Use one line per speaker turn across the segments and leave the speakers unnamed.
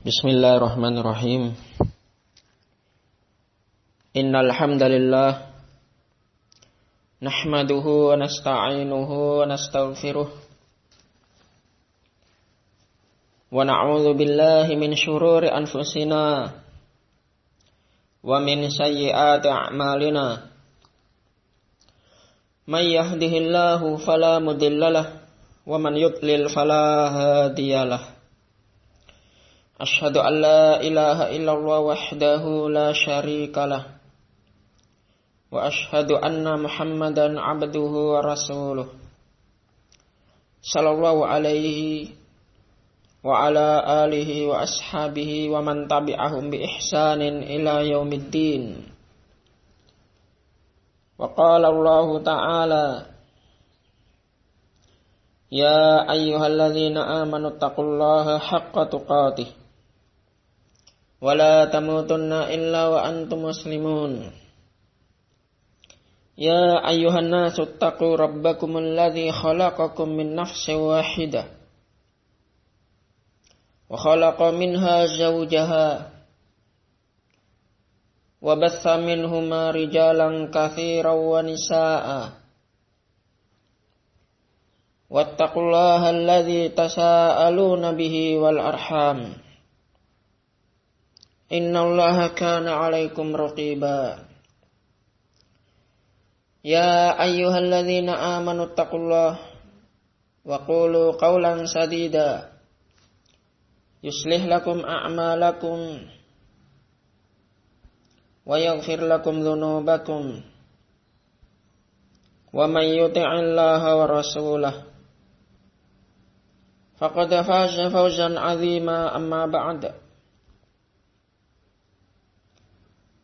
Bismillahirrahmanirrahim. Innal hamdalillah nahmaduhu wa nasta'inuhu wa nastaghfiruh wa na'udzu billahi min shururi anfusina wa min sayyiati a'malina. May yahdihillahu fala mudhillalah wa man yudlil fala hadiyalah. Asyhadu an la ilaha illallah wahdahu la syarikalah wa asyhadu anna Muhammadan abduhu wa rasuluh sallallahu alaihi wa ala alihi wa ashabihi wa man tabi'ahum bi ihsanin ila yaumiddin. Wa qala Allah ta'ala ya ayyuhalladzina amanu taqullaha haqqa tuqatih wa la tamutunna illa wa antum muslimun. Ya ayyuhan nasu taqu rabbakumul ladzi khalaqakum min nafsin wahidah wa khalaqa minha zawjaha wa batha minhuma rijalan katsiran wa nisaa'a wattaqullaha alladzi tasaaluna bihi wal arham innallaha kana 'alaikum raqiba. Ya ayyuhalladzina amanu taqullaha wa qulu qawlan sadida yuslih lakum a'malakum wa yaghfir lakum dhunubakum wa may yuti'illaha wa rasulahu faqad faza fawzan 'azima. Amma ba'd.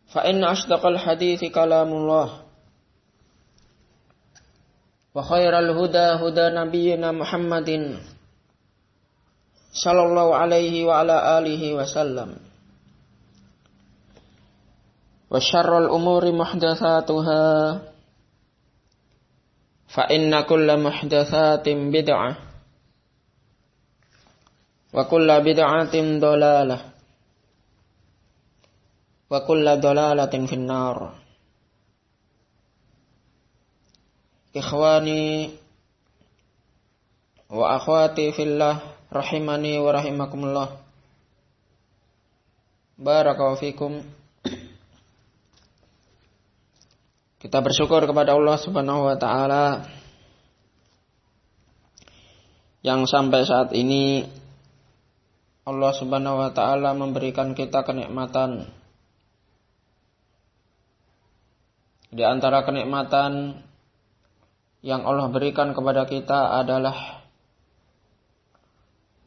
Fa inna asdaqal hadithi kalamullah wa khairal huda huda nabiyyina Muhammadin sallallahu alaihi wa ala alihi wa sallam wa syarrul umuri muhdatsatuha fa inna kulla muhdatsatin bid'ah wa kulla bid'atin dhalalah wa kulla dhalalatin finnar. Ikhwani wa akhwati fillah rahimani wa rahimakumullah. Barakallahu fikum. Kita bersyukur kepada Allah Subhanahu wa taala yang sampai saat ini Allah Subhanahu wa taala memberikan kita kenikmatan. Di antara kenikmatan yang Allah berikan kepada kita adalah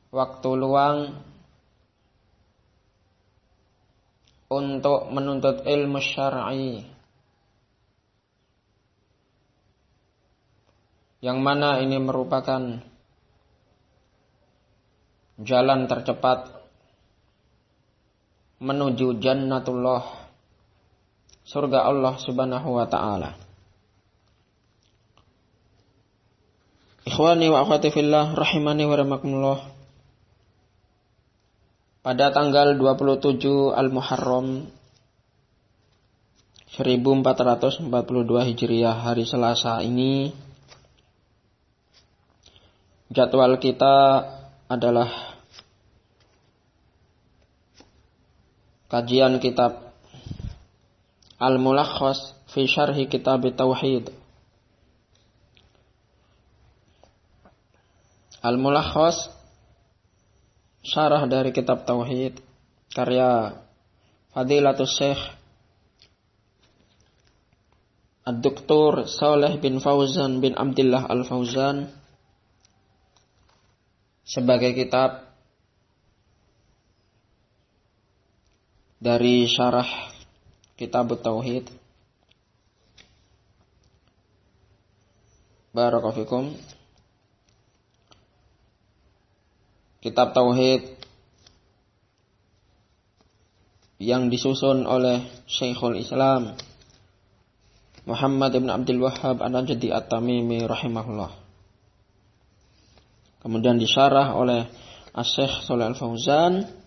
waktu luang untuk menuntut ilmu syar'i, yang mana ini merupakan jalan tercepat menuju jannatullah, surga Allah Subhanahu wa ta'ala. Ikhwani wa akhwati fillah rahimani wa rahimakumullah. Pada tanggal 27 Al-Muharram 1442 Hijriah, hari Selasa ini, jadwal kita adalah kajian kitab Al-Mulakhas fi Syarhi Kitab Tauhid. Al-Mulakhas, syarah dari kitab Tauhid, karya Fadilatus Syekh Ad-Doktor Saleh bin Fauzan bin Abdullah Al-Fauzan, sebagai kitab dari syarah Kitab Tauhid. Barakallahu fikum. Kitab Tauhid yang disusun oleh Syekhul Islam Muhammad ibn Abdul Wahhab An-Najdi At-Tamimi rahimahullah. Kemudian disyarah oleh Asy-Syaikh Shalih Al-Fauzan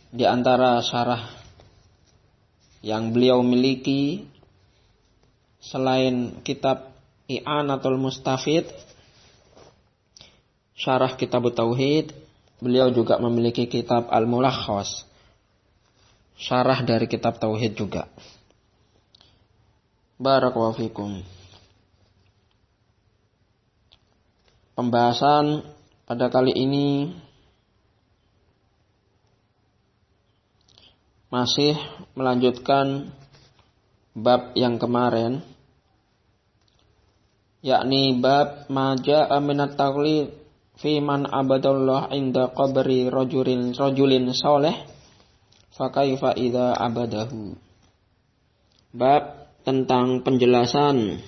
di antara syarah yang beliau miliki selain kitab I'anatul Mustafid, syarah kitab Tauhid, beliau juga memiliki kitab Al-Mulakhas, syarah dari kitab Tauhid juga. Barakallahu fikum. Pembahasan pada kali ini masih melanjutkan bab yang kemarin, yakni bab maja'a minat taqlid fi man abadallah inda qabri rajulin saleh fa kaifa idza abadahu. Bab tentang penjelasan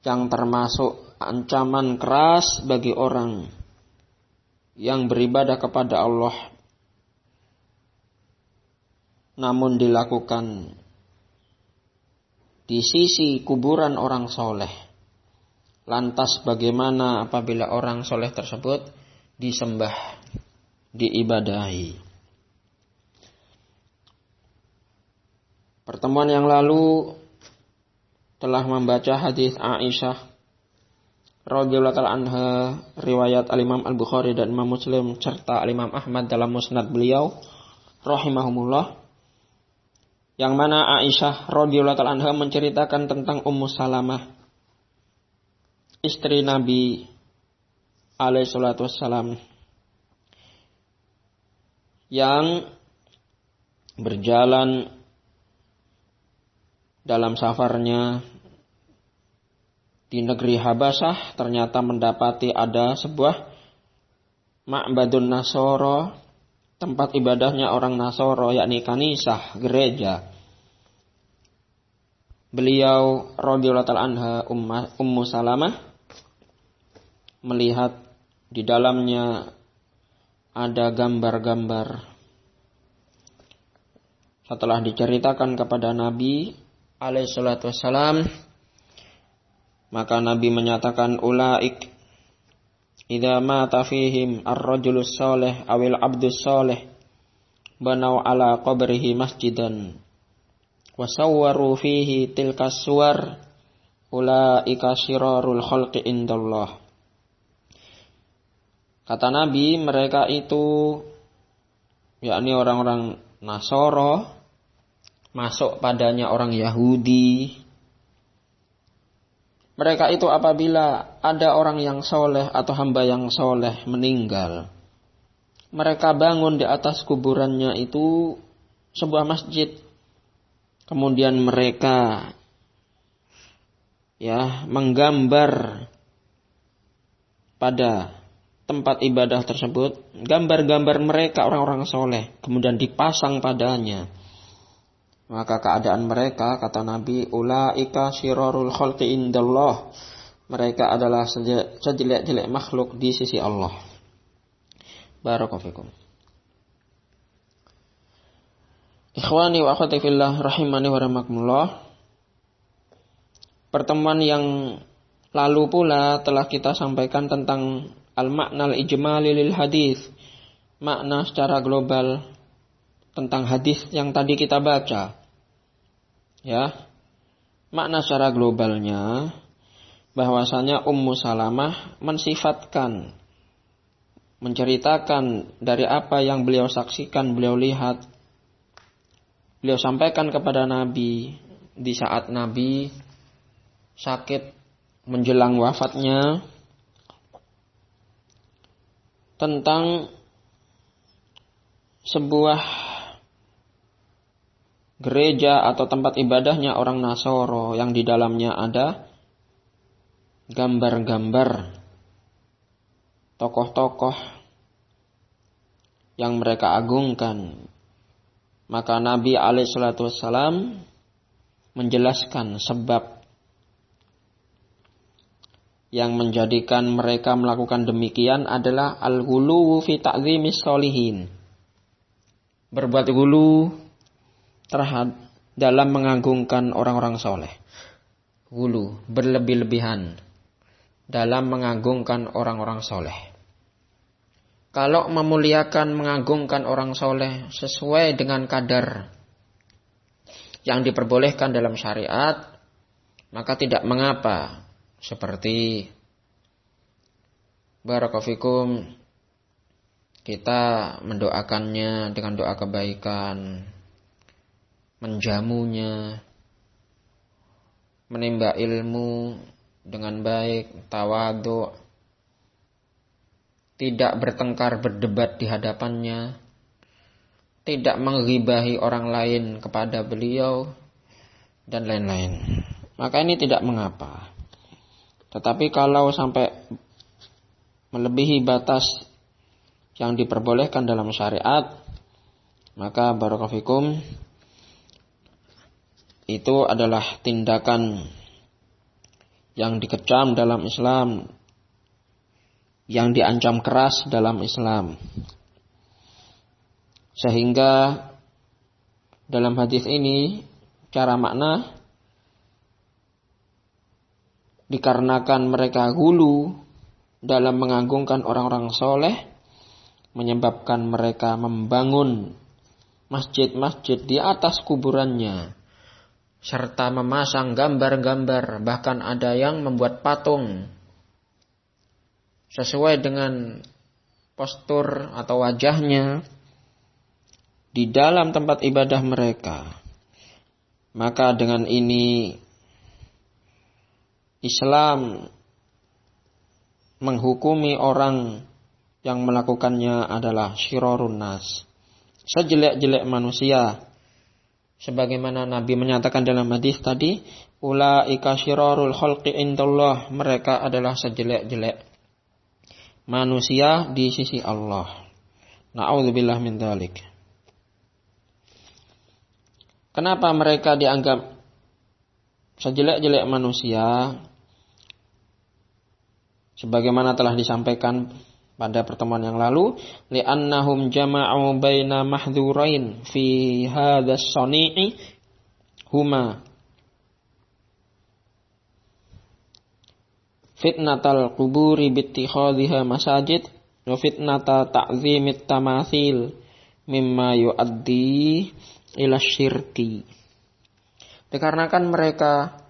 yang termasuk ancaman keras bagi orang yang beribadah kepada Allah namun dilakukan di sisi kuburan orang soleh. Lantas bagaimana apabila orang soleh tersebut disembah, diibadahi? Pertemuan yang lalu telah membaca hadis Aisyah radhiyallahu anha, riwayat Al-Imam Al-Bukhari dan Imam Muslim serta Al-Imam Ahmad dalam musnad beliau rahimahumullah, yang mana Aisyah radhiyallahu anha menceritakan tentang Ummu Salamah, istri Nabi alaihi salatu wassalam, yang berjalan dalam safarnya di negeri Habasyah, ternyata mendapati ada sebuah ma'badun Nasoro, tempat ibadahnya orang Nasoro, yakni kanisah, gereja. Beliau radhiyallahu anha, Ummu Salamah, melihat di dalamnya ada gambar-gambar. Setelah diceritakan kepada Nabi alaihi salatu wassalam, maka Nabi menyatakan, ulaik idza mata fihim ar-rajulus salih awil abdus salih banau ala qabrihi masjidan wa sawwaru fihi tilkas suwar ulaika syirarul khalqi indallah. Kata Nabi, mereka itu yakni orang-orang Nasoro, masuk padanya orang Yahudi. Mereka itu apabila ada orang yang soleh atau hamba yang soleh meninggal, mereka bangun di atas kuburannya itu sebuah masjid. Kemudian mereka menggambar pada tempat ibadah tersebut gambar-gambar mereka orang-orang soleh, kemudian dipasang padanya. Maka keadaan mereka, kata Nabi, ulaika syirarul khalqi indallah, mereka adalah sejelek-jelek makhluk di sisi Allah. Barakallahu fikum. Ikhwani wa akhwati fillah rahimani wa rahmakumullah. Pertemuan yang lalu pula telah kita sampaikan tentang al-makna al-ijmali lil hadis, makna secara global tentang hadis yang tadi kita baca. Makna secara globalnya bahwasanya Ummu Salamah mensifatkan, menceritakan dari apa yang beliau saksikan, beliau lihat, beliau sampaikan kepada Nabi di saat Nabi sakit menjelang wafatnya, tentang sebuah gereja atau tempat ibadahnya orang Nasoro yang di dalamnya ada gambar-gambar tokoh-tokoh yang mereka agungkan. Maka Nabi alaihi salatu wassalam menjelaskan sebab yang menjadikan mereka melakukan demikian adalah al-ghuluwu fi ta'zimis sholihin. Berbuat ghulu dalam mengagungkan orang-orang soleh. Ghulu, berlebih-lebihan dalam mengagungkan orang-orang soleh. Kalau memuliakan, mengagungkan orang soleh sesuai dengan kadar yang diperbolehkan dalam syariat, maka tidak mengapa. Seperti barakallahu kita mendoakannya dengan doa kebaikan, menjamunya, menimba ilmu dengan baik, tawadhu, tidak bertengkar berdebat di hadapannya, tidak menggibahi orang lain kepada beliau, dan lain-lain. Maka ini tidak mengapa. Tetapi kalau sampai melebihi batas yang diperbolehkan dalam syariat, maka barakallahu fikum itu adalah tindakan yang dikecam dalam Islam, yang diancam keras dalam Islam. Sehingga dalam hadis ini cara makna dikarenakan mereka hulu dalam mengagungkan orang-orang soleh, menyebabkan mereka membangun masjid-masjid di atas kuburannya, serta memasang gambar-gambar, bahkan ada yang membuat patung sesuai dengan postur atau wajahnya di dalam tempat ibadah mereka. Maka dengan ini Islam menghukumi orang yang melakukannya adalah syirarun nas, sejelek-jelek manusia. Sebagaimana Nabi menyatakan dalam hadis tadi, ulaika syirarul khalqi indallah, mereka adalah sejelek-jelek manusia di sisi Allah. Na'udzubillah min dzalik. Kenapa mereka dianggap sejelek-jelek manusia? Sebagaimana telah disampaikan pada pertemuan yang lalu, li'annahum jama'u baina mahdhurain fi hadzal sani'i huma fitnatal quburi bittikhadhiha masajid wa fitnata ta'zimit tamathil mimma yuaddi ila syirki. Dikarenakan mereka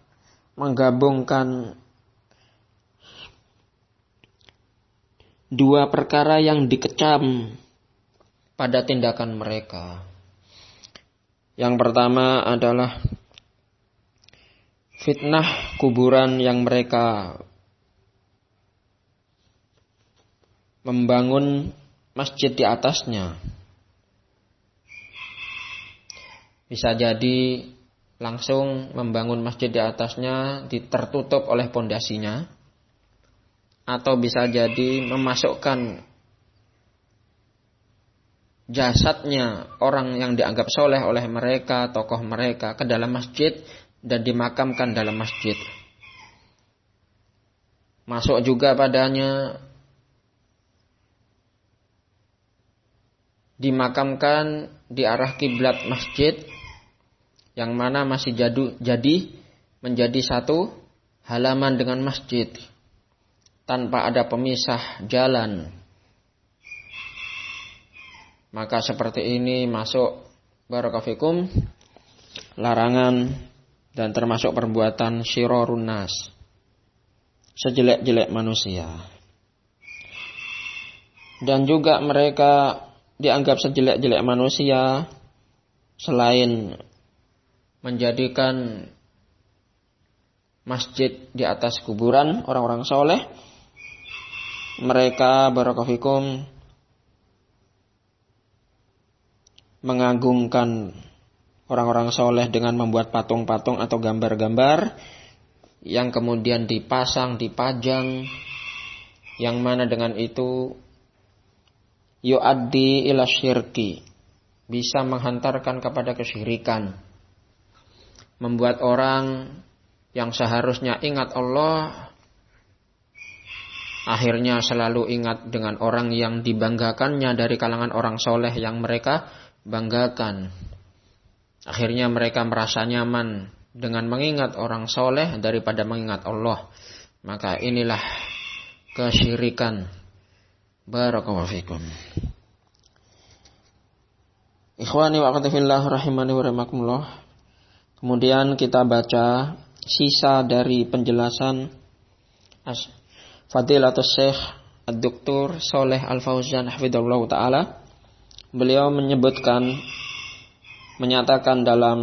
menggabungkan dua perkara yang dikecam pada tindakan mereka. Yang pertama adalah fitnah kuburan yang mereka membangun masjid di atasnya. Bisa jadi langsung membangun masjid di atasnya tertutup oleh pondasinya, atau bisa jadi memasukkan jasadnya orang yang dianggap soleh oleh mereka, tokoh mereka, ke dalam masjid dan dimakamkan dalam masjid. Masuk juga padanya dimakamkan di arah kiblat masjid, yang mana masih jadi menjadi satu halaman dengan masjid tanpa ada pemisah jalan. Maka seperti ini masuk barakallahu fikum larangan dan termasuk perbuatan syirarun nas, sejelek-jelek manusia. Dan juga mereka dianggap sejelek-jelek manusia selain menjadikan masjid di atas kuburan orang-orang soleh, mereka barakallahu fikum mengagungkan orang-orang soleh dengan membuat patung-patung atau gambar-gambar yang kemudian dipasang, dipajang, yang mana dengan itu yu'addi ila syirki, bisa menghantarkan kepada kesyirikan, membuat orang yang seharusnya ingat Allah akhirnya selalu ingat dengan orang yang dibanggakannya dari kalangan orang soleh yang mereka banggakan. Akhirnya mereka merasa nyaman dengan mengingat orang soleh daripada mengingat Allah. Maka inilah kesyirikan Barakallahu fikum. Ikhwani wa akhwati fillah rahimani wa rahimakumullah. Kemudian kita baca sisa dari penjelasan Fadilatus Syekh Ad-Doktor Shalih Al-Fauzan hafizahullah taala. Beliau menyatakan dalam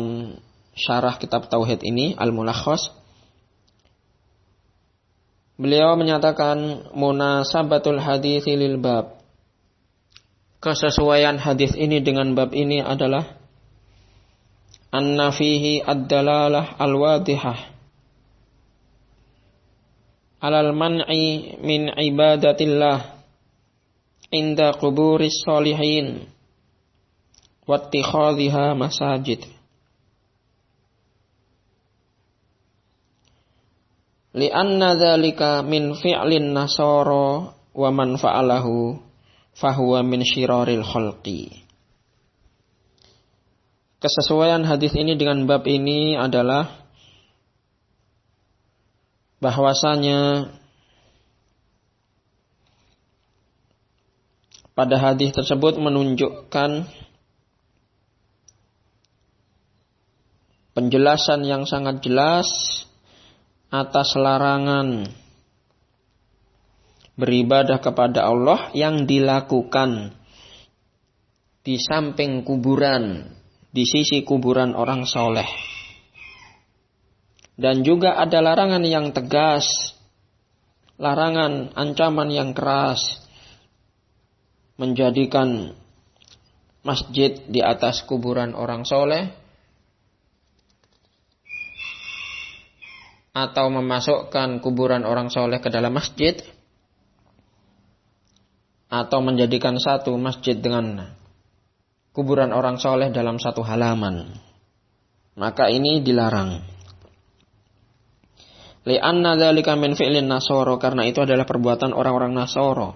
syarah kitab tauhid ini Al-Mulakhas, beliau menyatakan munasabatul hadits lil bab. Kesesuaian hadis ini dengan bab ini adalah anna fihi ad-dalalah al-wadihah alal man'i min ibadatillah inda quburis sholihin wattikhadhiha masajid. Lianna dzalika min fi'lin nasara wa man fa'alahu fahuwa min syiraril khalqi. Kesesuaian hadis ini dengan bab ini adalah bahwasanya pada hadis tersebut menunjukkan penjelasan yang sangat jelas atas larangan beribadah kepada Allah yang dilakukan di samping kuburan, di sisi kuburan orang soleh. Dan juga ada larangan yang tegas, larangan ancaman yang keras, menjadikan masjid di atas kuburan orang soleh, atau memasukkan kuburan orang soleh ke dalam masjid, atau menjadikan satu masjid dengan kuburan orang soleh dalam satu halaman. Maka ini dilarang. Li'anna dzalika min fi'lin nasara, karena itu adalah perbuatan orang-orang Nasara.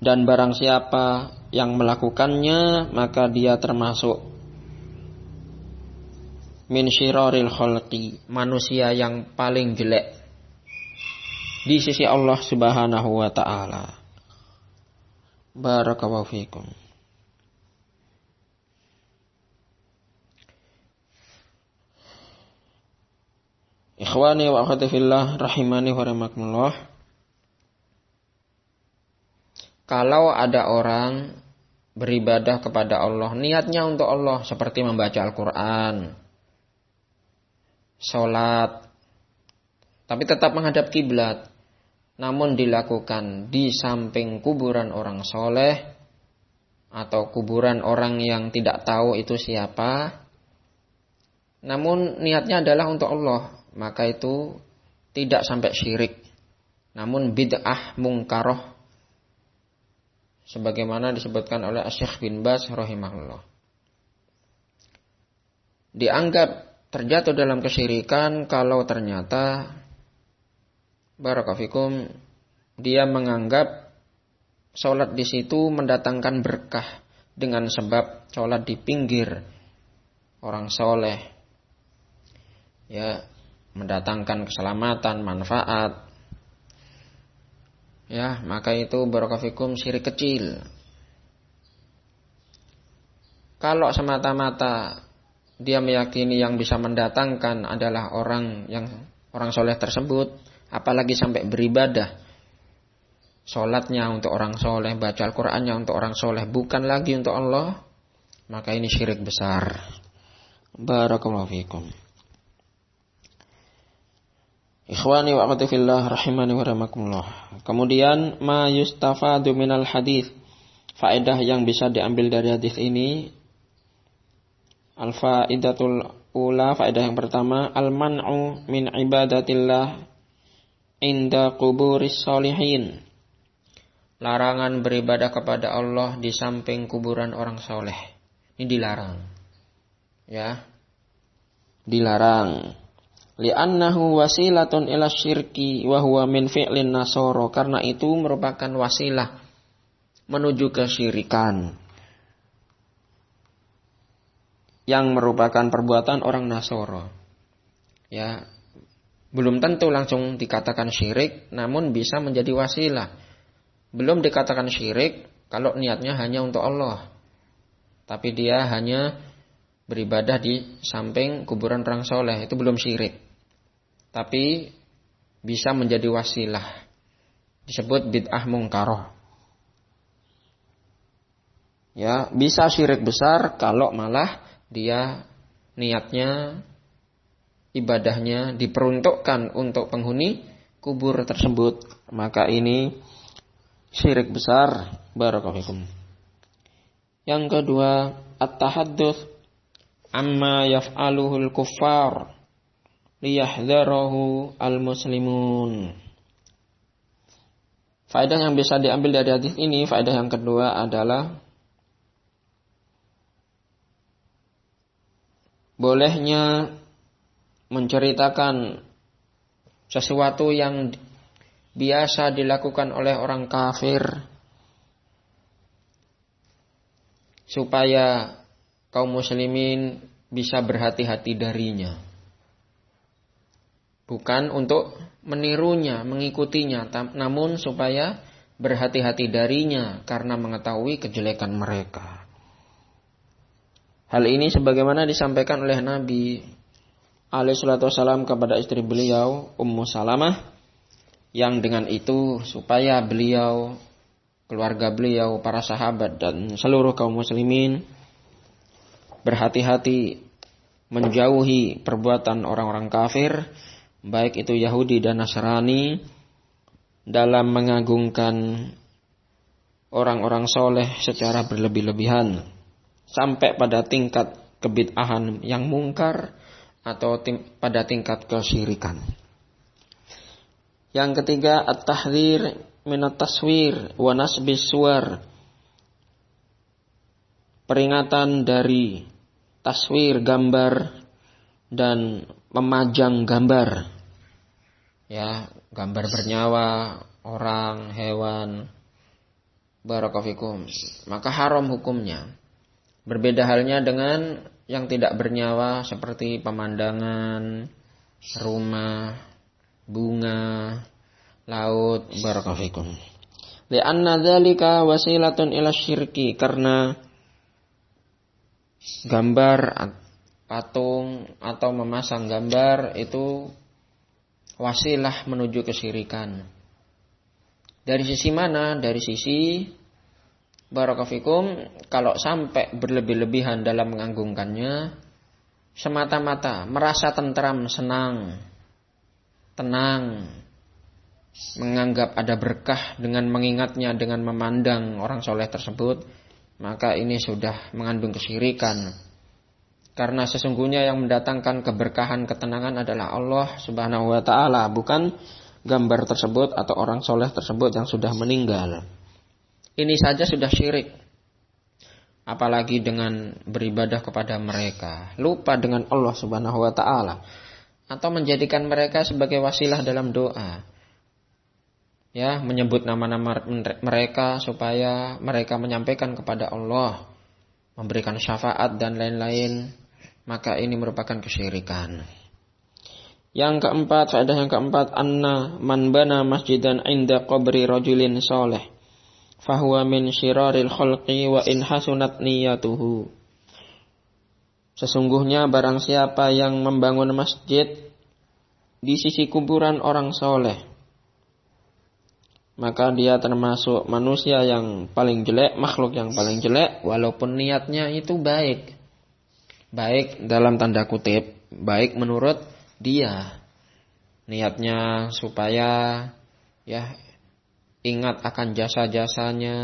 Dan barang siapa yang melakukannya, maka dia termasuk min syiraril khalqi, manusia yang paling jelek di sisi Allah Subhanahu wa taala. Barakallahu fikum. Ikhwani wa akhwati fillah rahimani wa rahimakumullah. Kalau ada orang beribadah kepada Allah, niatnya untuk Allah seperti membaca Al-Qur'an, salat, tapi tetap menghadap kiblat, namun dilakukan di samping kuburan orang soleh atau kuburan orang yang tidak tahu itu siapa, namun niatnya adalah untuk Allah, maka itu tidak sampai syirik, namun bid'ah mungkaroh, sebagaimana disebutkan oleh Syekh bin Baz rahimahullah. Dianggap terjatuh dalam kesyirikan kalau ternyata barakallahu dia menganggap sholat di situ mendatangkan berkah dengan sebab sholat di pinggir orang soleh, ya, mendatangkan keselamatan, manfaat, ya, maka itu barakallahu syirik kecil. Kalau semata-mata dia meyakini yang bisa mendatangkan adalah orang soleh tersebut, apalagi sampai beribadah, sholatnya untuk orang soleh, baca Al-Qur'annya untuk orang soleh, bukan lagi untuk Allah, maka ini syirik besar. Barakallahu fikum. Ikhwani wa akhwati fillah rahimani wa rahimakumullah. Kemudian ma yustafadu minal hadis, faedah yang bisa diambil dari hadis ini. Al-faidatul ula, faedah yang pertama, al-man'u min ibadatillah inda quburis sholihin. Larangan beribadah kepada Allah di samping kuburan orang soleh. Ini dilarang. Ya. Dilarang. Li'annahu wasilatun ila syirki wa huwa min fi'lin nasara, karena itu merupakan wasilah menuju kesyirikan yang merupakan perbuatan orang Nasara. Ya, Belum tentu langsung dikatakan syirik, namun bisa menjadi wasilah. Belum dikatakan syirik kalau niatnya hanya untuk Allah. Tapi dia hanya beribadah di samping kuburan orang soleh, itu belum syirik. Tapi bisa menjadi wasilah. Disebut bid'ah mungkaroh. Ya, bisa syirik besar kalau malah dia niatnya, ibadahnya diperuntukkan untuk penghuni kubur tersebut. Maka ini syirik besar. Barakallahu fikum. Yang kedua, at-tahadduts amma yaf'aluhul kuffar liyahdharahu al-muslimun. Faedah yang bisa diambil dari hadis ini, faedah yang kedua adalah bolehnya menceritakan sesuatu yang biasa dilakukan oleh orang kafir supaya kaum muslimin bisa berhati-hati darinya. Bukan untuk menirunya, mengikutinya, namun supaya berhati-hati darinya karena mengetahui kejelekan mereka. Hal ini sebagaimana disampaikan oleh Nabi alaihi salatu wasallam kepada istri beliau, Ummu Salamah, yang dengan itu supaya beliau, keluarga beliau, para sahabat dan seluruh kaum muslimin berhati-hati menjauhi perbuatan orang-orang kafir, baik itu Yahudi dan Nasrani, dalam mengagungkan orang-orang soleh secara berlebih-lebihan sampai pada tingkat kebid'ahan yang mungkar atau pada tingkat kesyirikan. Yang ketiga, at-tahdhir minat taswir wa nasbis suwar. Peringatan dari taswir, gambar, dan memajang gambar. Ya, gambar bernyawa, orang, hewan. Barakallahu fikum. Maka haram hukumnya. Berbeda halnya dengan yang tidak bernyawa seperti pemandangan, rumah, bunga, laut. Barakallahu fikum. Li'anna dzalika wasilatun ila syirki, karena gambar, patung atau memasang gambar itu wasilah menuju kesyirikan. Dari sisi mana? Dari sisi barakallahu fikum, kalau sampai berlebih-lebihan dalam mengagungkannya, semata-mata merasa tentram, senang, tenang, menganggap ada berkah dengan mengingatnya, dengan memandang orang soleh tersebut, maka ini sudah mengandung kesyirikan. Karena sesungguhnya yang mendatangkan keberkahan, ketenangan adalah Allah Subhanahu wa ta'ala, bukan gambar tersebut atau orang soleh tersebut yang sudah meninggal. Ini saja sudah syirik. Apalagi dengan beribadah kepada mereka, lupa dengan Allah Subhanahu wa ta'ala, atau menjadikan mereka sebagai wasilah dalam doa. Ya, menyebut nama-nama mereka supaya mereka menyampaikan kepada Allah, memberikan syafaat dan lain-lain. Maka ini merupakan kesyirikan. Yang keempat, faedah yang keempat, anna man bana masjidan inda qabri rajulin soleh fahuwa min syiraril khalqi wa in hasunat niyatuhu. Sesungguhnya barang siapa yang membangun masjid di sisi kuburan orang soleh, maka dia termasuk manusia yang paling jelek, makhluk yang paling jelek, walaupun niatnya itu baik. Baik dalam tanda kutip, baik menurut dia. Niatnya supaya ya ingat akan jasa-jasanya,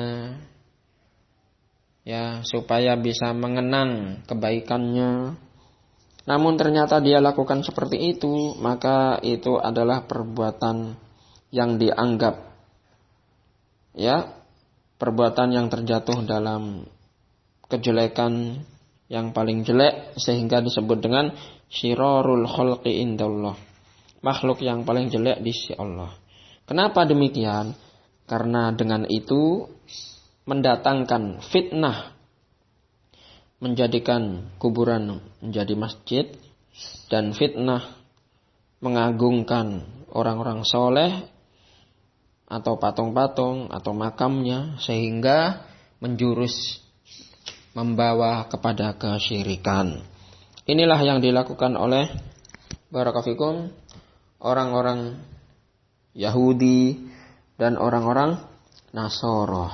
ya supaya bisa mengenang kebaikannya. Namun ternyata dia lakukan seperti itu, maka itu adalah perbuatan yang dianggap ya perbuatan yang terjatuh dalam kejelekan yang paling jelek, sehingga disebut dengan syirarul khalqi indallah, makhluk yang paling jelek di sisi Allah. Kenapa demikian? Karena dengan itu mendatangkan fitnah, menjadikan kuburan menjadi masjid, dan fitnah mengagungkan orang-orang soleh atau patung-patung atau makamnya sehingga menjurus membawa kepada kesyirikan. Inilah yang dilakukan oleh barakafikum orang-orang Yahudi dan orang-orang Nasoro.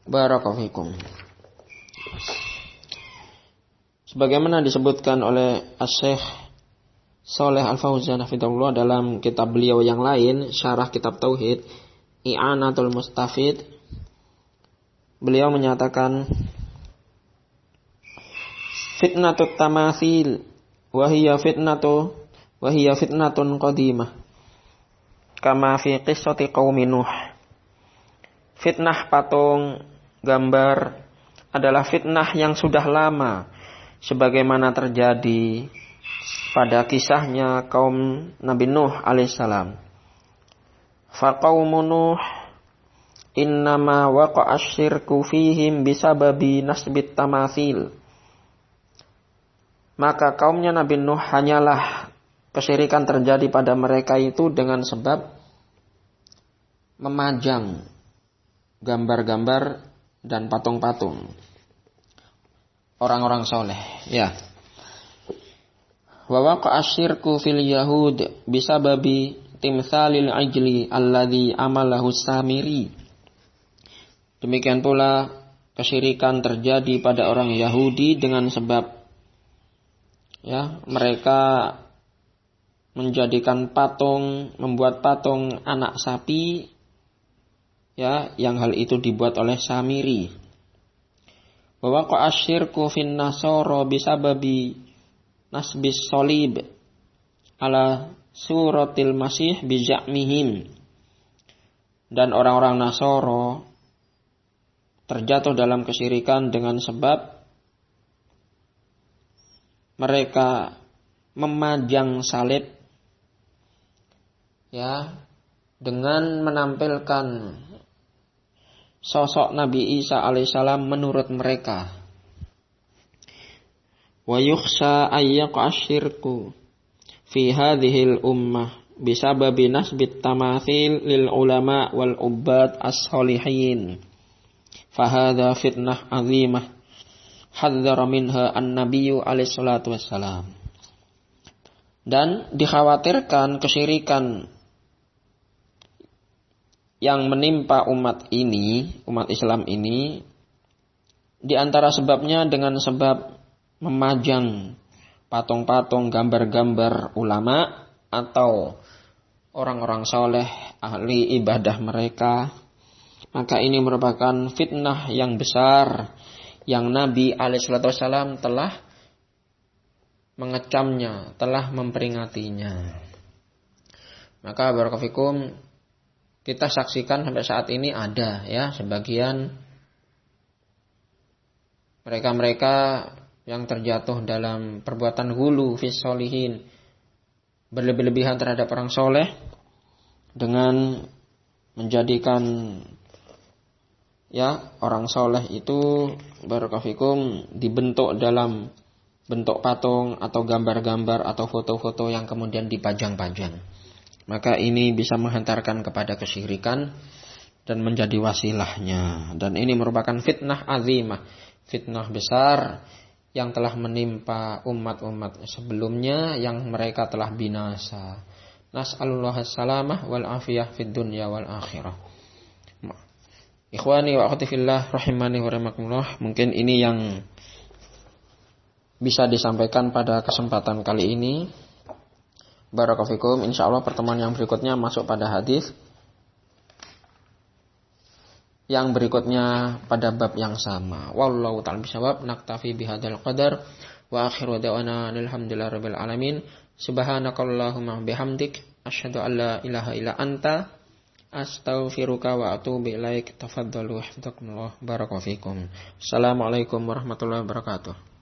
Barakafikum. Sebagaimana disebutkan oleh Asy-Syaikh Shalih Al-Fauzan hafizahullah dalam kitab beliau yang lain, Syarah Kitab Tauhid, I'anatul Mustafid, beliau menyatakan fitnatut tamathil wa hiya fitnatun qadimah kama fi qissati qaumi Nuh. Fitnah patung gambar adalah fitnah yang sudah lama sebagaimana terjadi pada kisahnya kaum Nabi Nuh alaihissalam. Faqaumu Nuh innama waqa'a syirku fihim bisababi nasbit tamathil. Maka kaumnya Nabi Nuh hanyalah kesyirikan terjadi pada mereka itu dengan sebab memajang gambar-gambar dan patung-patung orang-orang soleh. Ya. Wa waqa'a syirku fil yahud bisababi timthalil ajli alladhi amalahu Samiri. Demikian pula kesyirikan terjadi pada orang Yahudi dengan sebab mereka menjadikan patung, membuat patung anak sapi yang hal itu dibuat oleh Samiri. Wa waqa'a syirku fin nasara bisababi nasbis solib ala suratil masih bija'mihim. Dan orang-orang Nasoro terjatuh dalam kesyirikan dengan sebab mereka memajang salib dengan menampilkan sosok Nabi Isa alaihissalam menurut mereka. Wa yukhsha ayyaqa asyirku fi hadhil ummah bisababi nasbit tamathil lil ulama wal ubbad as-solihin. Fahadha fitnah azimah hadzara minha an-nabiyyu alaihi salatu wassalam. Dan dikhawatirkan kesyirikan yang menimpa umat Islam ini, di antara sebabnya dengan sebab memajang patung-patung gambar-gambar ulama atau orang-orang soleh ahli ibadah mereka. Maka ini merupakan fitnah yang besar yang Nabi alaihissalam telah mengecamnya, telah memperingatinya. Maka barakallahu kita saksikan sampai saat ini ada sebagian mereka-mereka yang terjatuh dalam perbuatan ghulu fis sholihin, berlebih-lebihan terhadap orang soleh dengan menjadikan orang soleh itu barakallahu dibentuk dalam bentuk patung atau gambar-gambar atau foto-foto yang kemudian dipajang-pajang. Maka ini bisa menghantarkan kepada kesyirikan dan menjadi wasilahnya. Dan ini merupakan fitnah azimah, fitnah besar yang telah menimpa umat-umat sebelumnya yang mereka telah binasa. Nas'alullah as-salamah wal afiyah fid dunya wal akhirah. Ikhwani wa akhwati fillah rahimani wa rahimakumullah, mungkin ini yang bisa disampaikan pada kesempatan kali ini. Barakallahu fikum. Insyaallah pertemuan yang berikutnya masuk pada hadis yang berikutnya pada bab yang sama. Wallahu ta'ala bishawab. Naktafi bihadzal qadar wa akhiru da'wana alhamdulillahirabbil alamin. Subhanakallahumma bihamdik asyhadu an la ilaha illa anta astaghfiruka wa atubu ilaik. Tafaddalu hafizakumullah. Barakallahu fikum. Assalamualaikum warahmatullahi wabarakatuh.